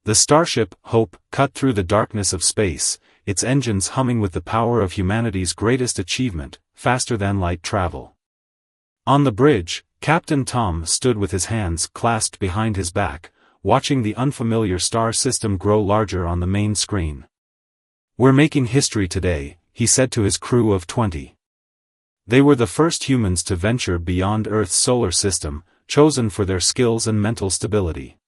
The starship, Hope, cut through the darkness of space, its engines humming with the power of humanity's greatest achievement, faster-than-light travel. On the bridge, Captain Tom stood with his hands clasped behind his back, watching the unfamiliar star system grow larger on the main screen. "We're making history today," he said to his crew of 20. They were the first humans to venture beyond Earth's solar system, chosen for their skills and mental stability.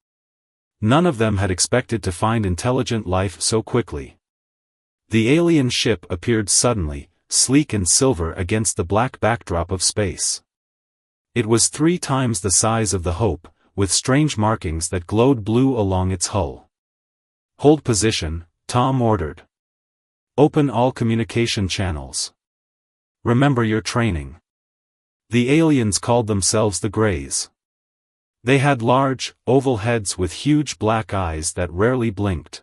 None of them had expected to find intelligent life so quickly. The alien ship appeared suddenly, sleek and silver against the black backdrop of space. It was 3 times the size of the Hope, with strange markings that glowed blue along its hull. "Hold position," Tom ordered. "Open all communication channels. Remember your training." The aliens called themselves the Greys. They had large, oval heads with huge black eyes that rarely blinked.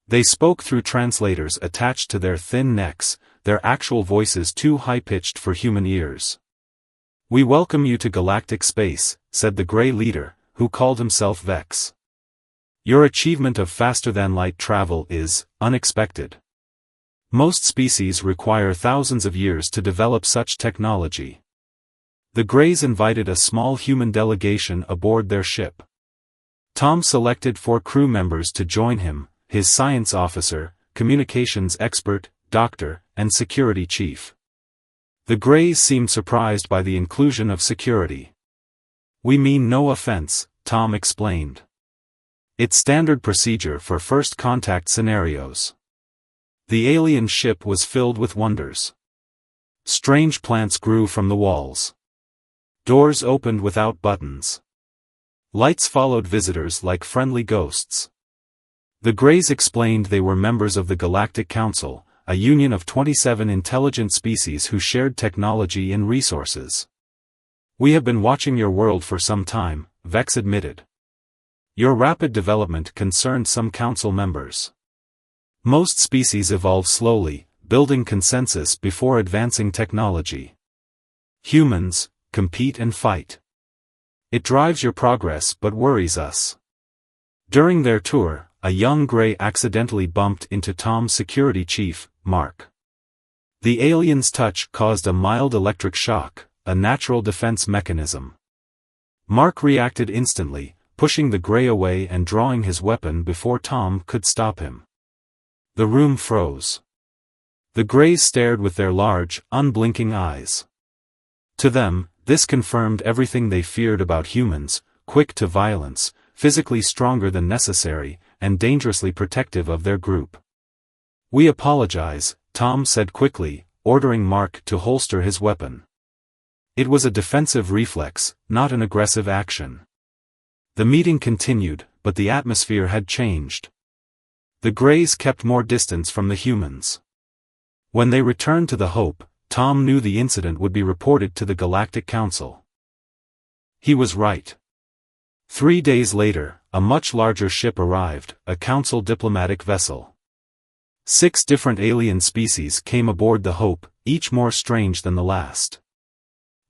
They spoke through translators attached to their thin necks, their actual voices too high-pitched for human ears. "We welcome you to galactic space," said the Grey leader, who called himself Vex. "Your achievement of faster-than-light travel is unexpected. Most species require thousands of years to develop such technology." The Greys invited a small human delegation aboard their ship. Tom selected 4 crew members to join him: his science officer, communications expert, doctor, and security chief. The Greys seemed surprised by the inclusion of security. "We mean no offense," Tom explained. "It's standard procedure for first contact scenarios." The alien ship was filled with wonders. Strange plants grew from the walls. Doors opened without buttons. Lights followed visitors like friendly ghosts. The Greys explained they were members of the Galactic Council, a union of 27 intelligent species who shared technology and resources. "We have been watching your world for some time," Vex admitted. "Your rapid development concerned some council members. Most species evolve slowly, building consensus before advancing technology. Humans compete and fight. It drives your progress but worries us." During their tour, a young Grey accidentally bumped into Tom's security chief, Mark. The alien's touch caused a mild electric shock, a natural defense mechanism. Mark reacted instantly, pushing the Grey away and drawing his weapon before Tom could stop him. The room froze. The Greys stared with their large, unblinking eyes. To them, this confirmed everything they feared about humans: quick to violence, physically stronger than necessary, and dangerously protective of their group. "We apologize," Tom said quickly, ordering Mark to holster his weapon. It was a defensive reflex, not an aggressive action. The meeting continued, but the atmosphere had changed. The Greys kept more distance from the humans. When they returned to the Hope, Tom knew the incident would be reported to the Galactic Council. He was right. 3 days later, a much larger ship arrived, a Council diplomatic vessel. 6 different alien species came aboard the Hope, each more strange than the last.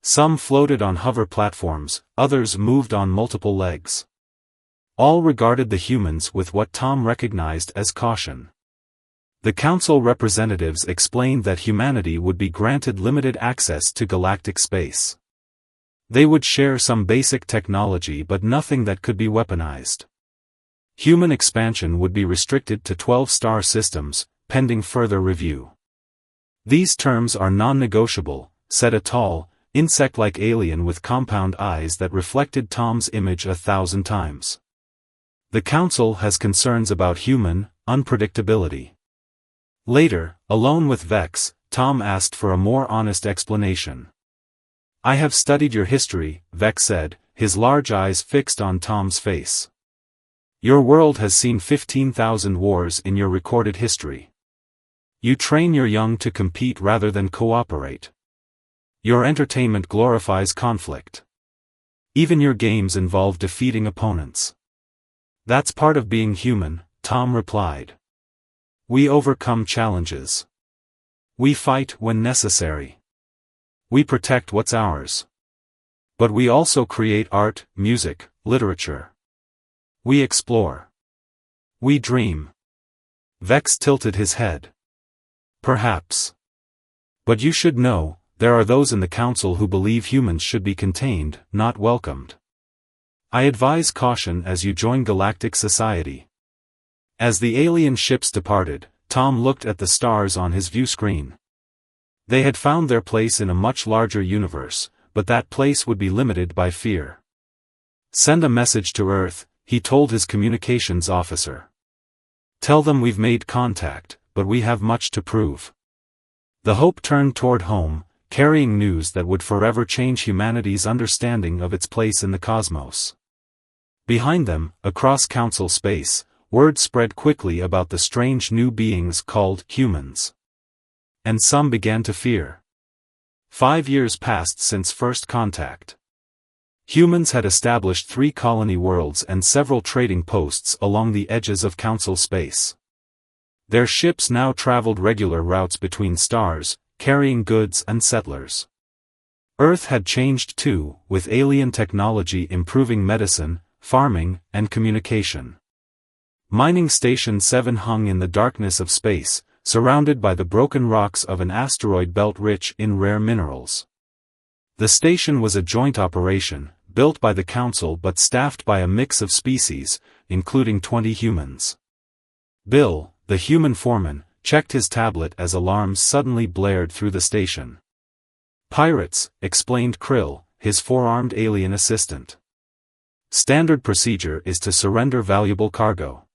Some floated on hover platforms, others moved on multiple legs. All regarded the humans with what Tom recognized as caution. The Council representatives explained that humanity would be granted limited access to galactic space. They would share some basic technology but nothing that could be weaponized. Human expansion would be restricted to 12 star systems, pending further review. "These terms are non-negotiable," said a tall, insect-like alien with compound eyes that reflected Tom's image 1,000 times. "The Council has concerns about human unpredictability." Later, alone with Vex, Tom asked for a more honest explanation. "I have studied your history," Vex said, his large eyes fixed on Tom's face. "Your world has seen 15,000 wars in your recorded history. You train your young to compete rather than cooperate. Your entertainment glorifies conflict. Even your games involve defeating opponents." "That's part of being human," Tom replied. "We overcome challenges. We fight when necessary. We protect what's ours. But we also create art, music, literature. We explore. We dream. Vex tilted his head. Perhaps. But you should know, there are those in the council who believe humans should be contained, not welcomed. I advise caution as you join galactic society. As the alien ships departed, Tom looked at the stars on his view screen. They had found their place in a much larger universe, but that place would be limited by fear. Send a message to Earth, he told his communications officer. Tell them we've made contact, but we have much to prove. The Hope turned toward home, carrying news that would forever change humanity's understanding of its place in the cosmos. Behind them, across council space, word spread quickly about the strange new beings called humans. And some began to fear. 5 years passed since first contact. Humans had established 3 colony worlds and several trading posts along the edges of council space. Their ships now traveled regular routes between stars, carrying goods and settlers. Earth had changed too, with alien technology improving medicine, farming, and communication. Mining Station 7 hung in the darkness of space, surrounded by the broken rocks of an asteroid belt rich in rare minerals. The station was a joint operation, built by the Council but staffed by a mix of species, including 20 humans. Bill, the human foreman, checked his tablet as alarms suddenly blared through the station. Pirates, explained Krill, his four-armed alien assistant. Standard procedure is to surrender valuable cargo.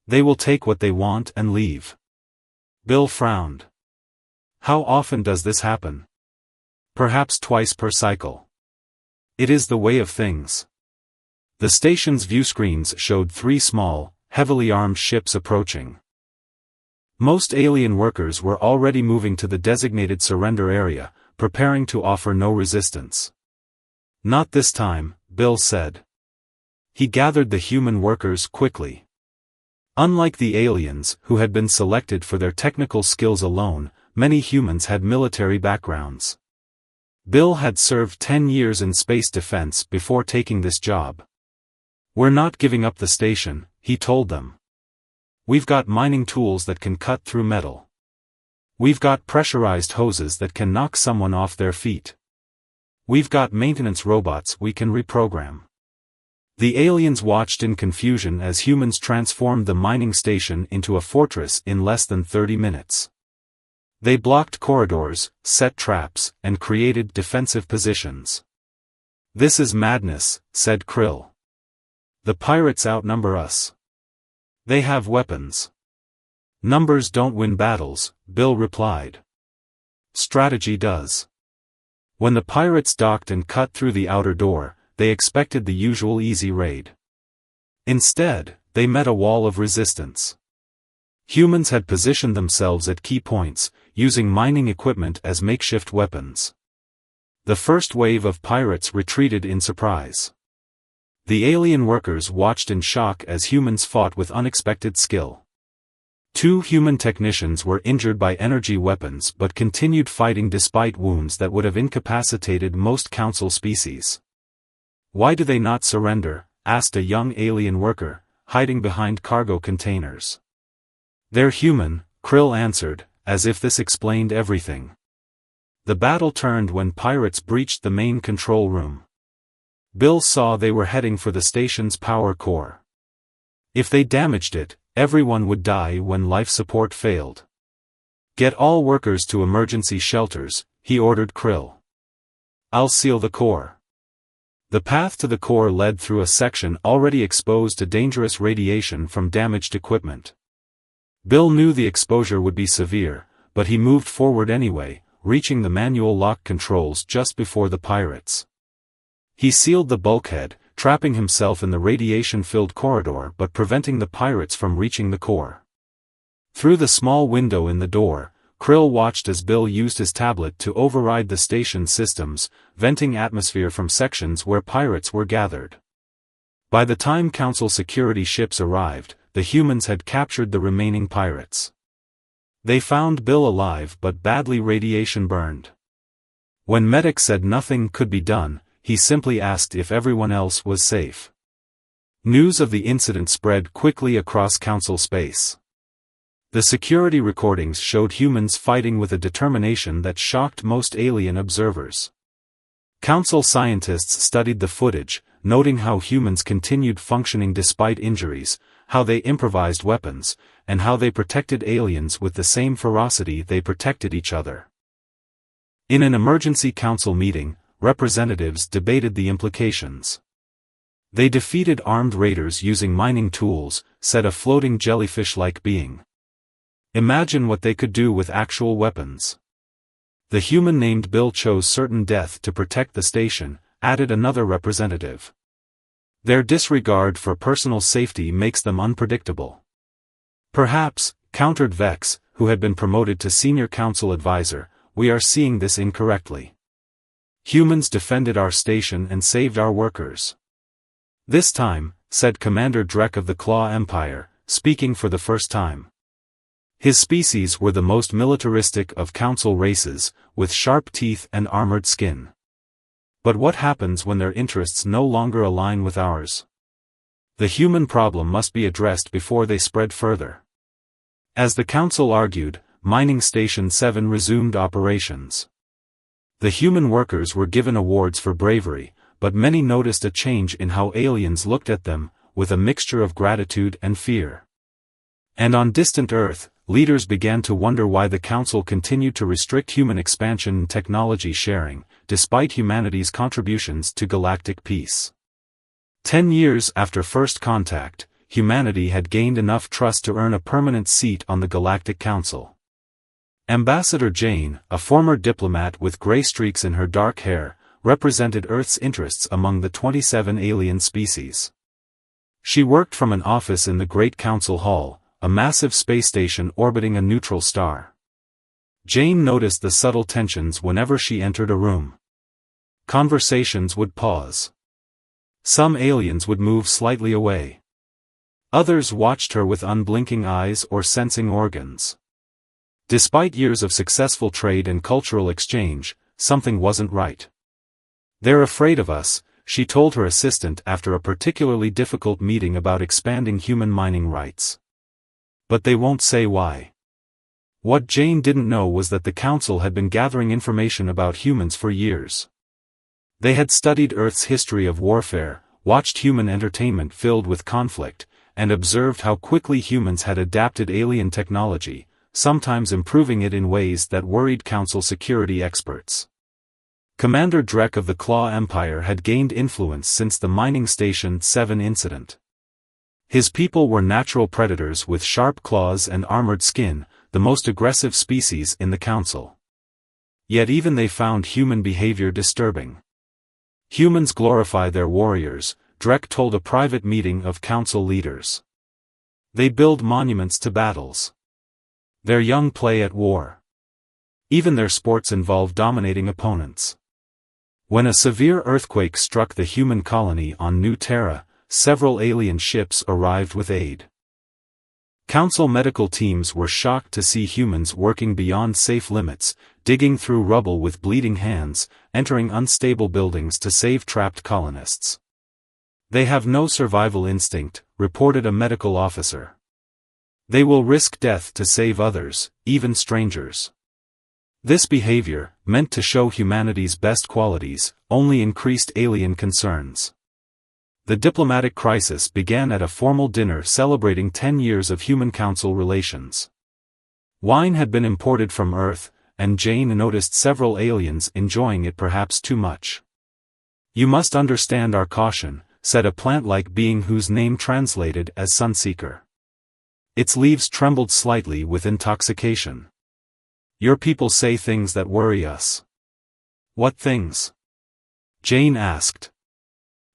They will take what they want and leave. Bill frowned. How often does this happen? Perhaps twice per cycle. It is the way of things. The station's viewscreens showed 3 small, heavily armed ships approaching. Most alien workers were already moving to the designated surrender area, preparing to offer no resistance. Not this time, Bill said. He gathered the human workers quickly. Unlike the aliens, who had been selected for their technical skills alone, many humans had military backgrounds. Bill had served 10 years in space defense before taking this job. We're not giving up the station, he told them. We've got mining tools that can cut through metal. We've got pressurized hoses that can knock someone off their feet. We've got maintenance robots we can reprogram. The aliens watched in confusion as humans transformed the mining station into a fortress in less than 30 minutes. They blocked corridors, set traps, and created defensive positions. This is madness, said Krill. The pirates outnumber us. They have weapons. Numbers don't win battles, Bill replied. Strategy does. When the pirates docked and cut through the outer door, they expected the usual easy raid. Instead, they met a wall of resistance. Humans had positioned themselves at key points, using mining equipment as makeshift weapons. The first wave of pirates retreated in surprise. The alien workers watched in shock as humans fought with unexpected skill. 2 human technicians were injured by energy weapons but continued fighting despite wounds that would have incapacitated most council species. Why do they not surrender? Asked a young alien worker, hiding behind cargo containers. They're human, Krill answered, as if this explained everything. The battle turned when pirates breached the main control room. Bill saw they were heading for the station's power core. If they damaged it, everyone would die when life support failed. Get all workers to emergency shelters, he ordered Krill. I'll seal the core. The path to the core led through a section already exposed to dangerous radiation from damaged equipment. Bill knew the exposure would be severe, but he moved forward anyway, reaching the manual lock controls just before the pirates. He sealed the bulkhead, trapping himself in the radiation-filled corridor but preventing the pirates from reaching the core. Through the small window in the door, Krill watched as Bill used his tablet to override the station systems, venting atmosphere from sections where pirates were gathered. By the time Council security ships arrived, the humans had captured the remaining pirates. They found Bill alive but badly radiation burned. When medics said nothing could be done, he simply asked if everyone else was safe. News of the incident spread quickly across Council space. The security recordings showed humans fighting with a determination that shocked most alien observers. Council scientists studied the footage, noting how humans continued functioning despite injuries, how they improvised weapons, and how they protected aliens with the same ferocity they protected each other. In an emergency council meeting, representatives debated the implications. They defeated armed raiders using mining tools, said a floating jellyfish-like being. Imagine what they could do with actual weapons. The human named Bill chose certain death to protect the station, added another representative. Their disregard for personal safety makes them unpredictable. Perhaps, countered Vex, who had been promoted to senior council advisor, we are seeing this incorrectly. Humans defended our station and saved our workers. This time, said Commander Drek of the Claw Empire, speaking for the first time. His species were the most militaristic of council races, with sharp teeth and armored skin. But what happens when their interests no longer align with ours? The human problem must be addressed before they spread further. As the council argued, Mining Station 7 resumed operations. The human workers were given awards for bravery, but many noticed a change in how aliens looked at them, with a mixture of gratitude and fear. And on distant Earth, leaders began to wonder why the Council continued to restrict human expansion and technology sharing, despite humanity's contributions to galactic peace. 10 years after first contact, humanity had gained enough trust to earn a permanent seat on the Galactic Council. Ambassador Jane, a former diplomat with gray streaks in her dark hair, represented Earth's interests among the 27 alien species. She worked from an office in the Great Council Hall, a massive space station orbiting a neutral star. Jane noticed the subtle tensions whenever she entered a room. Conversations would pause. Some aliens would move slightly away. Others watched her with unblinking eyes or sensing organs. Despite years of successful trade and cultural exchange, something wasn't right. "They're afraid of us," she told her assistant after a particularly difficult meeting about expanding human mining rights. But they won't say why. What Jane didn't know was that the Council had been gathering information about humans for years. They had studied Earth's history of warfare, watched human entertainment filled with conflict, and observed how quickly humans had adapted alien technology, sometimes improving it in ways that worried Council security experts. Commander Drek of the Claw Empire had gained influence since the Mining Station 7 incident. His people were natural predators with sharp claws and armored skin, the most aggressive species in the Council. Yet even they found human behavior disturbing. Humans glorify their warriors, Drek told a private meeting of Council leaders. They build monuments to battles. Their young play at war. Even their sports involve dominating opponents. When a severe earthquake struck the human colony on New Terra, several alien ships arrived with aid. Council medical teams were shocked to see humans working beyond safe limits, digging through rubble with bleeding hands, entering unstable buildings to save trapped colonists. "They have no survival instinct," reported a medical officer. "They will risk death to save others, even strangers." This behavior, meant to show humanity's best qualities, only increased alien concerns. The diplomatic crisis began at a formal dinner celebrating 10 years of human council relations. Wine had been imported from Earth, and Jane noticed several aliens enjoying it perhaps too much. "You must understand our caution," said a plant-like being whose name translated as Sunseeker. Its leaves trembled slightly with intoxication. "Your people say things that worry us." "What things?" Jane asked.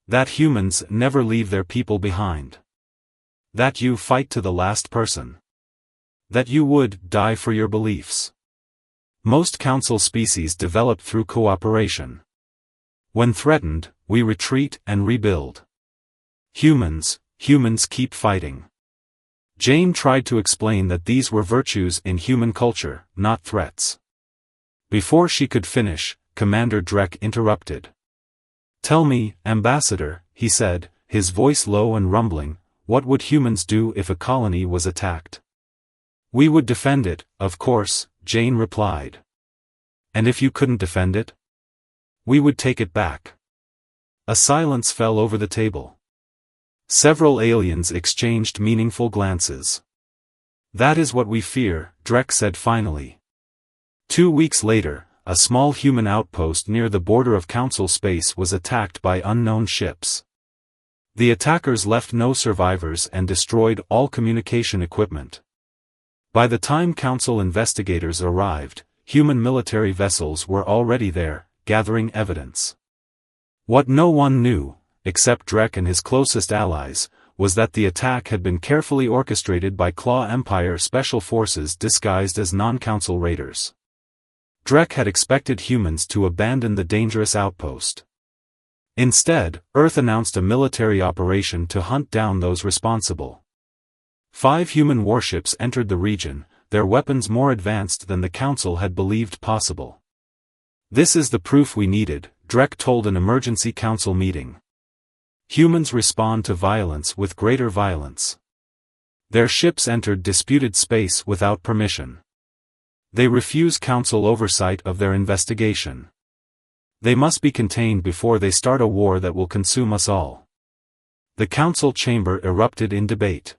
"That humans never leave their people behind. That you fight to the last person. That you would die for your beliefs. Most council species develop through cooperation. When threatened, we retreat and rebuild. Humans keep fighting." Jane tried to explain that these were virtues in human culture, not threats. Before she could finish, Commander Drek interrupted. "Tell me, Ambassador," he said, his voice low and rumbling, "What would humans do if a colony was attacked?" "We would defend it, of course," Jane replied. "And if you couldn't defend it?" "We would take it back." A silence fell over the table. Several aliens exchanged meaningful glances. "That is what we fear," Drek said finally. 2 weeks later, a small human outpost near the border of Council space was attacked by unknown ships. The attackers left no survivors and destroyed all communication equipment. By the time Council investigators arrived, human military vessels were already there, gathering evidence. What no one knew, except Drek and his closest allies, was that the attack had been carefully orchestrated by Claw Empire special forces disguised as non-Council raiders. Drek had expected humans to abandon the dangerous outpost. Instead, Earth announced a military operation to hunt down those responsible. 5 human warships entered the region, their weapons more advanced than the Council had believed possible. "This is the proof we needed," Drek told an emergency Council meeting. Humans respond to violence with greater violence. Their ships entered disputed space without permission. They refuse Council oversight of their investigation. They must be contained before they start a war that will consume us all. The Council chamber erupted in debate.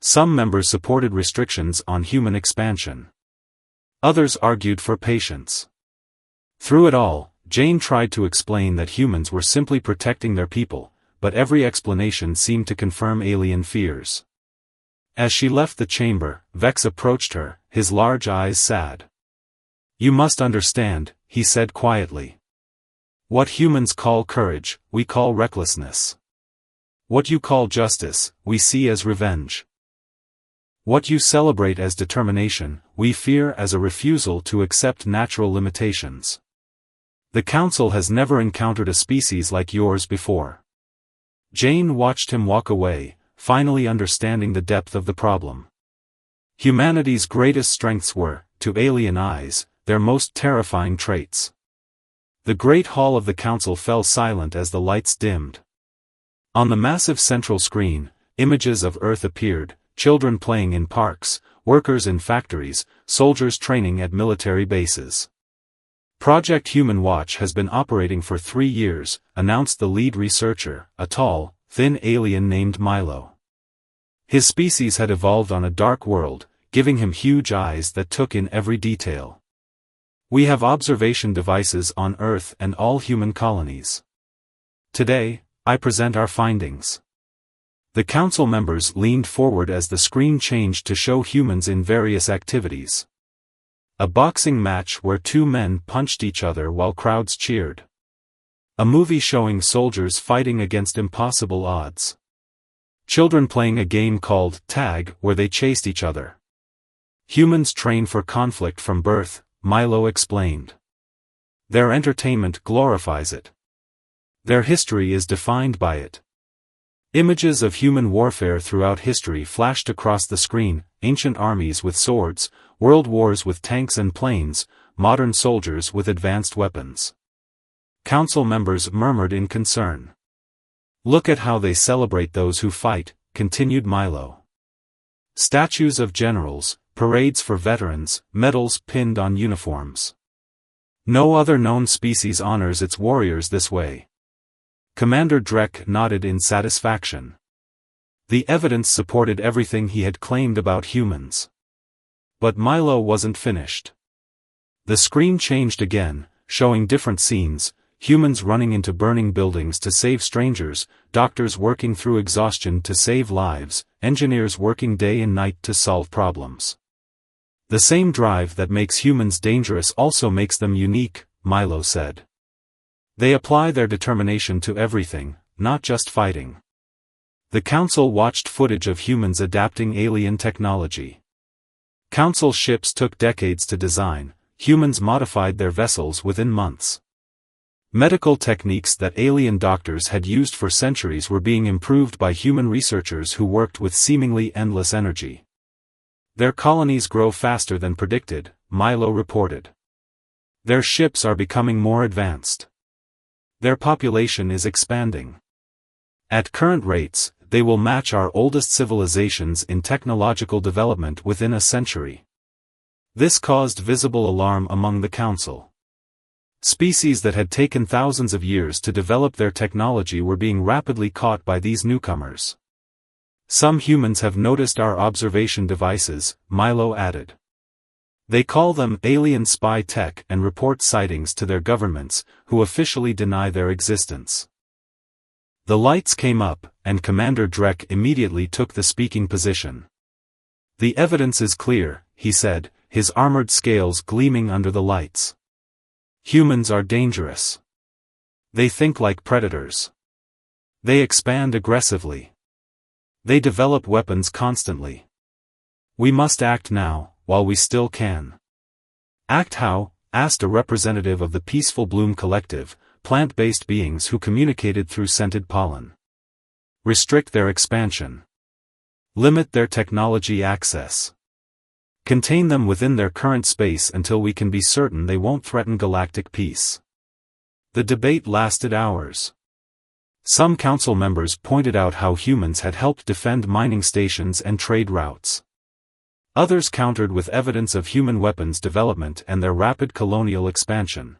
Some members supported restrictions on human expansion. Others argued for patience. Through it all, Jane tried to explain that humans were simply protecting their people, but every explanation seemed to confirm alien fears. As she left the chamber, Vex approached her, his large eyes sad. "You must understand," he said quietly. "What humans call courage, we call recklessness. What you call justice, we see as revenge. What you celebrate as determination, we fear as a refusal to accept natural limitations. The Council has never encountered a species like yours before." Jane watched him walk away, finally understanding the depth of the problem. Humanity's greatest strengths were, to alien eyes, their most terrifying traits. The great hall of the Council fell silent as the lights dimmed. On the massive central screen, images of Earth appeared, children playing in parks, workers in factories, soldiers training at military bases. "Project Human Watch has been operating for 3 years, announced the lead researcher, a tall, thin alien named Milo. His species had evolved on a dark world, giving him huge eyes that took in every detail. "We have observation devices on Earth and all human colonies. Today, I present our findings." The Council members leaned forward as the screen changed to show humans in various activities. A boxing match where 2 men punched each other while crowds cheered. A movie showing soldiers fighting against impossible odds. Children playing a game called Tag where they chased each other. "Humans train for conflict from birth," Milo explained. "Their entertainment glorifies it. Their history is defined by it." Images of human warfare throughout history flashed across the screen, ancient armies with swords, world wars with tanks and planes, modern soldiers with advanced weapons. Council members murmured in concern. "Look at how they celebrate those who fight," continued Milo. "Statues of generals, parades for veterans, medals pinned on uniforms. No other known species honors its warriors this way." Commander Drek nodded in satisfaction. The evidence supported everything he had claimed about humans. But Milo wasn't finished. The screen changed again, showing different scenes, humans running into burning buildings to save strangers, doctors working through exhaustion to save lives, engineers working day and night to solve problems. "The same drive that makes humans dangerous also makes them unique," Milo said. "They apply their determination to everything, not just fighting." The Council watched footage of humans adapting alien technology. Council ships took decades to design, humans modified their vessels within months. Medical techniques that alien doctors had used for centuries were being improved by human researchers who worked with seemingly endless energy. "Their colonies grow faster than predicted," Milo reported. "Their ships are becoming more advanced. Their population is expanding. At current rates, they will match our oldest civilizations in technological development within a century. This caused visible alarm among the council. Species that had taken thousands of years to develop their technology were being rapidly caught by these newcomers. Some humans have noticed our observation devices, Milo added. They call them alien spy tech and report sightings to their governments, who officially deny their existence. The lights came up, and Commander Drek immediately took the speaking position. The evidence is clear, he said, his armored scales gleaming under the lights. Humans are dangerous. They think like predators. They expand aggressively. They develop weapons constantly. We must act now, while we still can. Act how? Asked a representative of the Peaceful Bloom Collective, plant-based beings who communicated through scented pollen. Restrict their expansion. Limit their technology access. Contain them within their current space until we can be certain they won't threaten galactic peace. The debate lasted hours. Some council members pointed out how humans had helped defend mining stations and trade routes. Others countered with evidence of human weapons development and their rapid colonial expansion.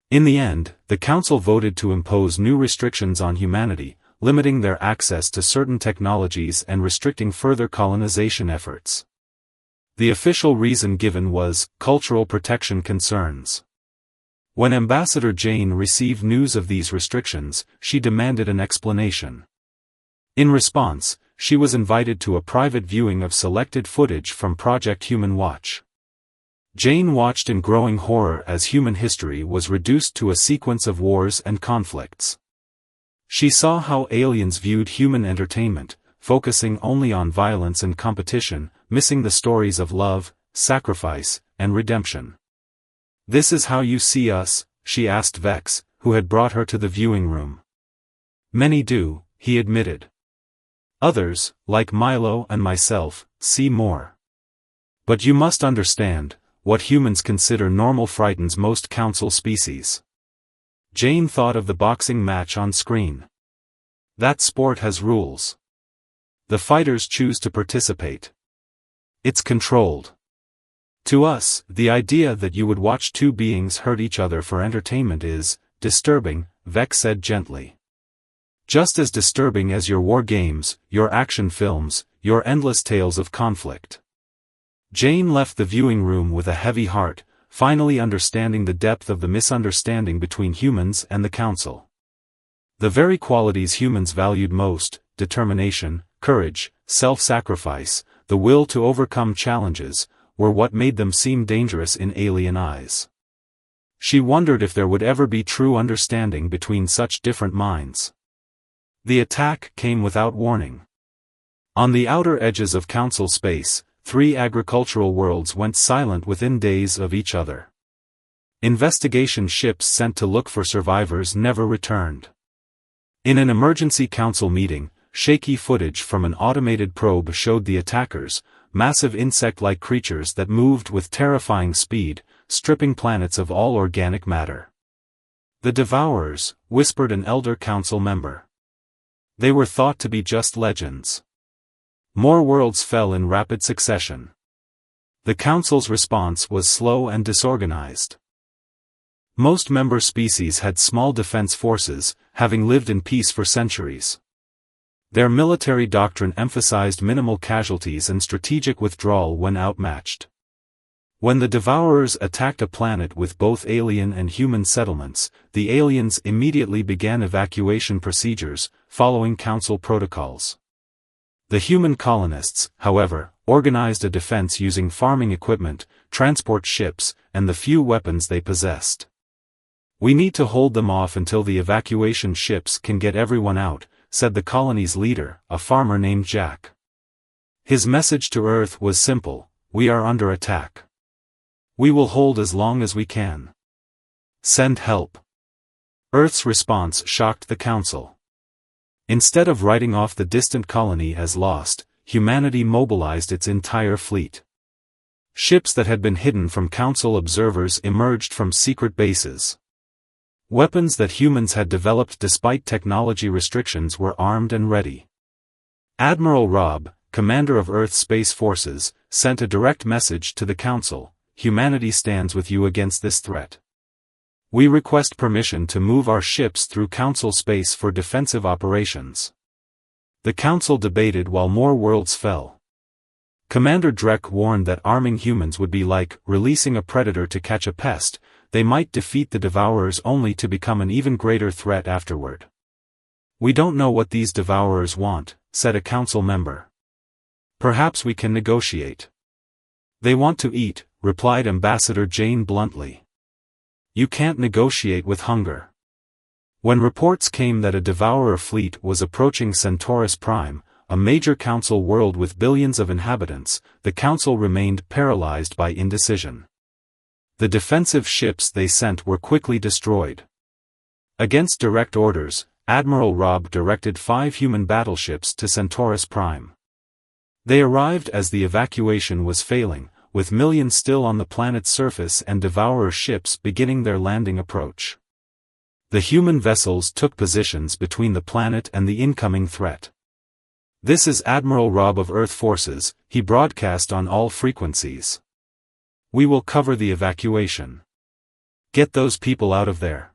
In the end, the council voted to impose new restrictions on humanity, limiting their access to certain technologies and restricting further colonization efforts. The official reason given was cultural protection concerns. When Ambassador Jane received news of these restrictions, she demanded an explanation. In response, she was invited to a private viewing of selected footage from Project Human Watch. Jane watched in growing horror as human history was reduced to a sequence of wars and conflicts. She saw how aliens viewed human entertainment, focusing only on violence and competition, missing the stories of love, sacrifice, and redemption. "This is how you see us?" she asked Vex, who had brought her to the viewing room. "Many do," he admitted. "Others, like Milo and myself, see more. But you must understand, what humans consider normal frightens most council species." Jane thought of the boxing match on screen. That sport has rules. The fighters choose to participate. It's controlled. To us, the idea that you would watch two beings hurt each other for entertainment is disturbing, Vex said gently. Just as disturbing as your war games, your action films, your endless tales of conflict. Jane left the viewing room with a heavy heart, finally understanding the depth of the misunderstanding between humans and the council. The very qualities humans valued most, determination, courage, self-sacrifice, the will to overcome challenges, were what made them seem dangerous in alien eyes. She wondered if there would ever be true understanding between such different minds. The attack came without warning. On the outer edges of council space, 3 agricultural worlds went silent within days of each other. Investigation ships sent to look for survivors never returned. In an emergency council meeting, shaky footage from an automated probe showed the attackers, massive insect-like creatures that moved with terrifying speed, stripping planets of all organic matter. "The Devourers," whispered an elder council member. They were thought to be just legends. More worlds fell in rapid succession. The council's response was slow and disorganized. Most member species had small defense forces, having lived in peace for centuries. Their military doctrine emphasized minimal casualties and strategic withdrawal when outmatched. When the Devourers attacked a planet with both alien and human settlements, the aliens immediately began evacuation procedures, following council protocols. The human colonists, however, organized a defense using farming equipment, transport ships, and the few weapons they possessed. "We need to hold them off until the evacuation ships can get everyone out," said the colony's leader, a farmer named Jack. His message to Earth was simple: "We are under attack. We will hold as long as we can. Send help." Earth's response shocked the council. Instead of writing off the distant colony as lost, humanity mobilized its entire fleet. Ships that had been hidden from council observers emerged from secret bases. Weapons that humans had developed despite technology restrictions were armed and ready. Admiral Robb, commander of Earth Space Forces, sent a direct message to the Council: "Humanity stands with you against this threat. We request permission to move our ships through Council space for defensive operations." The Council debated while more worlds fell. Commander Drek warned that arming humans would be like releasing a predator to catch a pest. They might defeat the Devourers only to become an even greater threat afterward. "We don't know what these Devourers want," said a Council member. "Perhaps we can negotiate." "They want to eat," replied Ambassador Jane bluntly. "You can't negotiate with hunger." When reports came that a Devourer fleet was approaching Centaurus Prime, a major Council world with billions of inhabitants, the Council remained paralyzed by indecision. The defensive ships they sent were quickly destroyed. Against direct orders, Admiral Robb directed 5 human battleships to Centaurus Prime. They arrived as the evacuation was failing, with millions still on the planet's surface and Devourer ships beginning their landing approach. The human vessels took positions between the planet and the incoming threat. "This is Admiral Robb of Earth Forces," he broadcast on all frequencies. "We will cover the evacuation. Get those people out of there."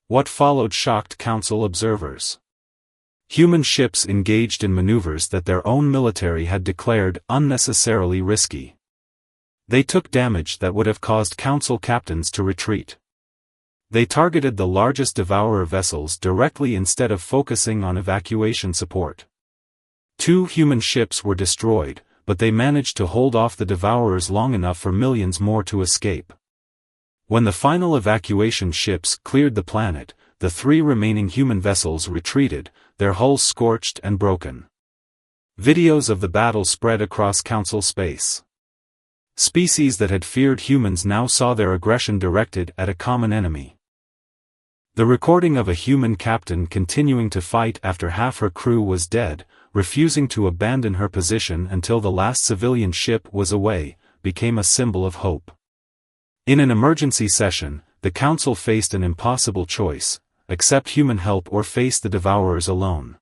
What followed shocked Council observers. Human ships engaged in maneuvers that their own military had declared unnecessarily risky. They took damage that would have caused Council captains to retreat. They targeted the largest Devourer vessels directly instead of focusing on evacuation support. 2 human ships were destroyed, but they managed to hold off the Devourers long enough for millions more to escape. When the final evacuation ships cleared the planet, the 3 remaining human vessels retreated, their hulls scorched and broken. Videos of the battle spread across Council space. Species that had feared humans now saw their aggression directed at a common enemy. The recording of a human captain continuing to fight after half her crew was dead, refusing to abandon her position until the last civilian ship was away, became a symbol of hope. In an emergency session, the Council faced an impossible choice: accept human help or face the Devourers alone.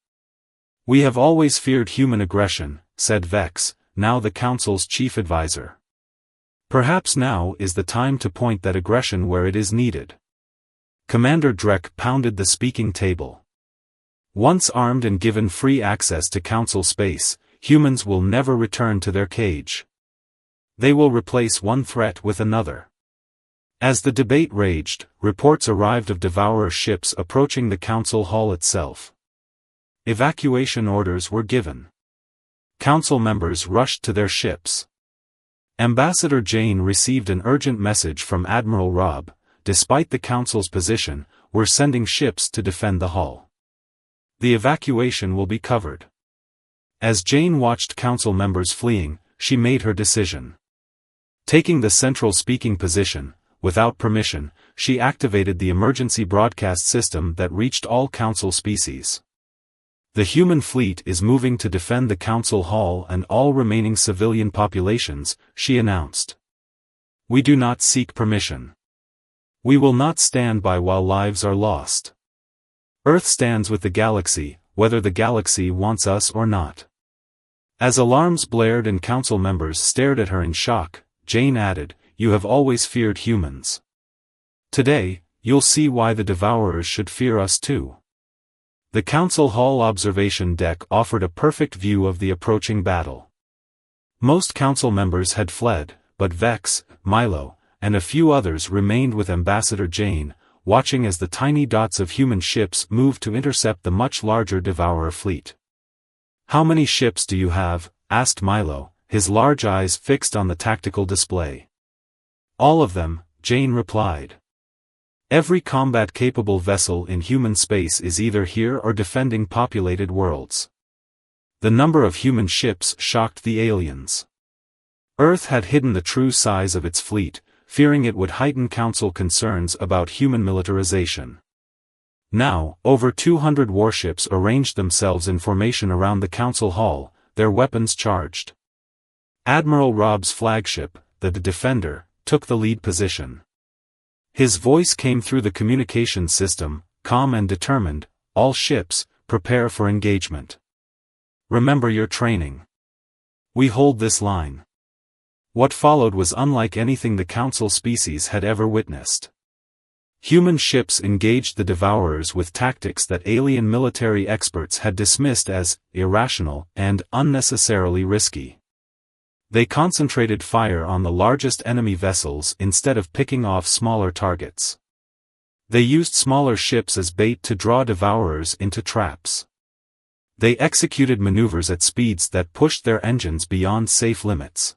"We have always feared human aggression," said Vex, now the Council's chief advisor. "Perhaps now is the time to point that aggression where it is needed." Commander Drek pounded the speaking table. "Once armed and given free access to Council space, humans will never return to their cage. They will replace one threat with another." As the debate raged, reports arrived of Devourer ships approaching the Council hall itself. Evacuation orders were given. Council members rushed to their ships. Ambassador Jane received an urgent message from Admiral Robb: "Despite the Council's position, we're sending ships to defend the hull. The evacuation will be covered." As Jane watched Council members fleeing, she made her decision. Taking the central speaking position, without permission, she activated the emergency broadcast system that reached all Council species. "The human fleet is moving to defend the Council hall and all remaining civilian populations," she announced. "We do not seek permission. We will not stand by while lives are lost. Earth stands with the galaxy, whether the galaxy wants us or not." As alarms blared and Council members stared at her in shock, Jane added, "You have always feared humans. Today, you'll see why the Devourers should fear us too." The Council hall observation deck offered a perfect view of the approaching battle. Most Council members had fled, but Vex, Milo, and a few others remained with Ambassador Jane, watching as the tiny dots of human ships moved to intercept the much larger Devourer fleet. "How many ships do you have?" asked Milo, his large eyes fixed on the tactical display. "All of them," Jane replied. "Every combat-capable vessel in human space is either here or defending populated worlds." The number of human ships shocked the aliens. Earth had hidden the true size of its fleet, fearing it would heighten Council concerns about human militarization. Now, over 200 warships arranged themselves in formation around the Council hall, their weapons charged. Admiral Robb's flagship, the Defender, took the lead position. His voice came through the communications system, calm and determined. All ships, prepare for engagement. Remember your training. We hold this line. What followed was unlike anything the Council species had ever witnessed. Human ships engaged the Devourers with tactics that alien military experts had dismissed as irrational and unnecessarily risky. They concentrated fire on the largest enemy vessels instead of picking off smaller targets. They used smaller ships as bait to draw Devourers into traps. They executed maneuvers at speeds that pushed their engines beyond safe limits.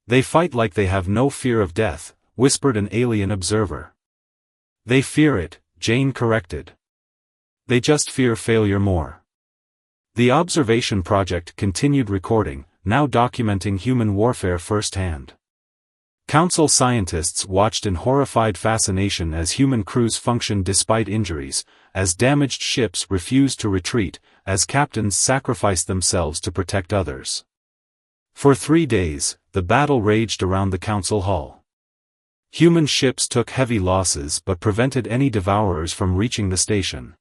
They fight like they have no fear of death, whispered an alien observer. They fear it, Jane corrected. They just fear failure more. The observation project continued recording, now documenting human warfare firsthand. Council scientists watched in horrified fascination as human crews functioned despite injuries, as damaged ships refused to retreat, as captains sacrificed themselves to protect others. For 3 days, the battle raged around the council hall. Human ships took heavy losses but prevented any Devourers from reaching the station.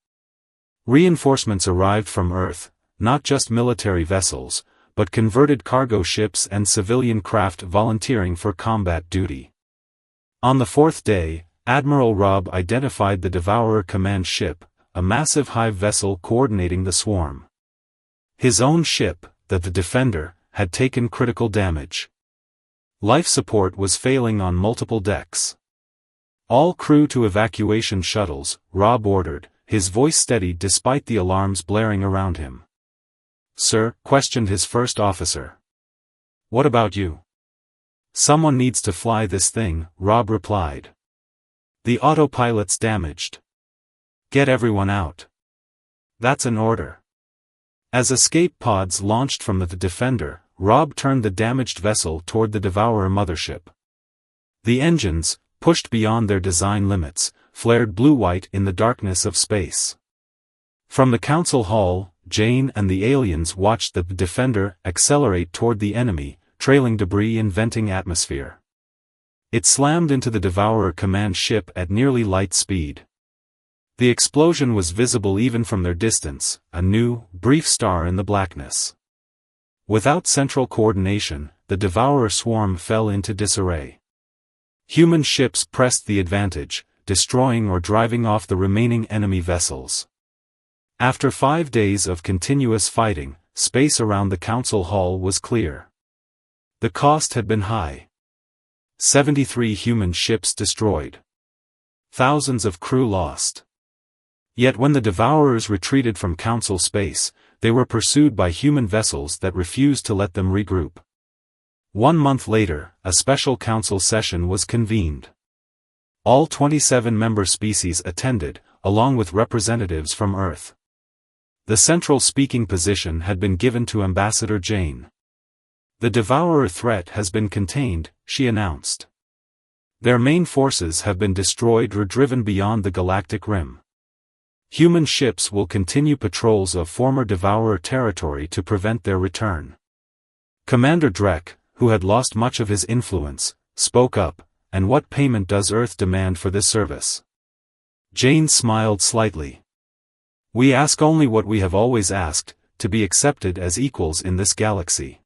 Reinforcements arrived from Earth, not just military vessels, but converted cargo ships and civilian craft volunteering for combat duty. On the 4th day, Admiral Robb identified the Devourer command ship, a massive hive vessel coordinating the swarm. His own ship, the Defender, had taken critical damage. Life support was failing on multiple decks. All crew to evacuation shuttles, Robb ordered, his voice steady despite the alarms blaring around him. Sir, questioned his first officer. What about you? Someone needs to fly this thing, Robb replied. The autopilot's damaged. Get everyone out. That's an order. As escape pods launched from the Defender, Robb turned the damaged vessel toward the Devourer mothership. The engines, pushed beyond their design limits, flared blue-white in the darkness of space. From the council hall, Jane and the aliens watched the Defender accelerate toward the enemy, trailing debris in venting atmosphere. It slammed into the Devourer command ship at nearly light speed. The explosion was visible even from their distance, a new, brief star in the blackness. Without central coordination, the Devourer swarm fell into disarray. Human ships pressed the advantage, destroying or driving off the remaining enemy vessels. After 5 days of continuous fighting, space around the council hall was clear. The cost had been high. 73 human ships destroyed. Thousands of crew lost. Yet when the Devourers retreated from council space, they were pursued by human vessels that refused to let them regroup. 1 month later, a special council session was convened. All 27 member species attended, along with representatives from Earth. The central speaking position had been given to Ambassador Jane. The Devourer threat has been contained, she announced. Their main forces have been destroyed or driven beyond the galactic rim. Human ships will continue patrols of former Devourer territory to prevent their return. Commander Drek, who had lost much of his influence, spoke up, and what payment does Earth demand for this service? Jane smiled slightly. We ask only what we have always asked, to be accepted as equals in this galaxy.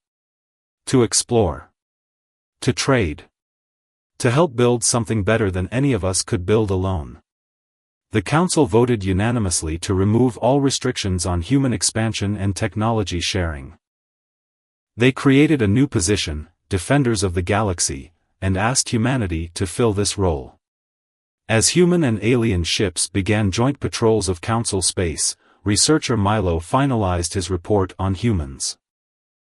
To explore. To trade. To help build something better than any of us could build alone. The Council voted unanimously to remove all restrictions on human expansion and technology sharing. They created a new position, Defenders of the Galaxy, and asked humanity to fill this role. As human and alien ships began joint patrols of Council space, researcher Milo finalized his report on humans.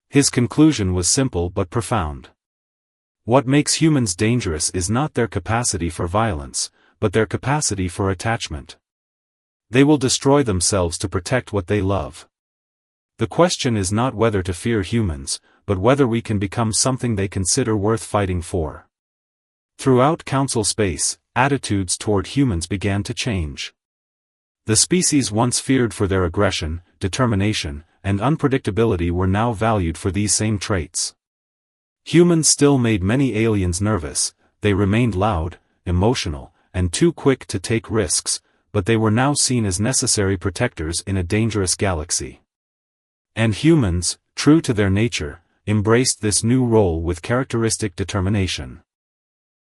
His conclusion was simple but profound. What makes humans dangerous is not their capacity for violence, but their capacity for attachment. They will destroy themselves to protect what they love. The question is not whether to fear humans, but whether we can become something they consider worth fighting for. Throughout Council space, attitudes toward humans began to change. The species once feared for their aggression, determination, and unpredictability were now valued for these same traits. Humans still made many aliens nervous, they remained loud, emotional, and too quick to take risks, but they were now seen as necessary protectors in a dangerous galaxy. And humans, true to their nature, embraced this new role with characteristic determination.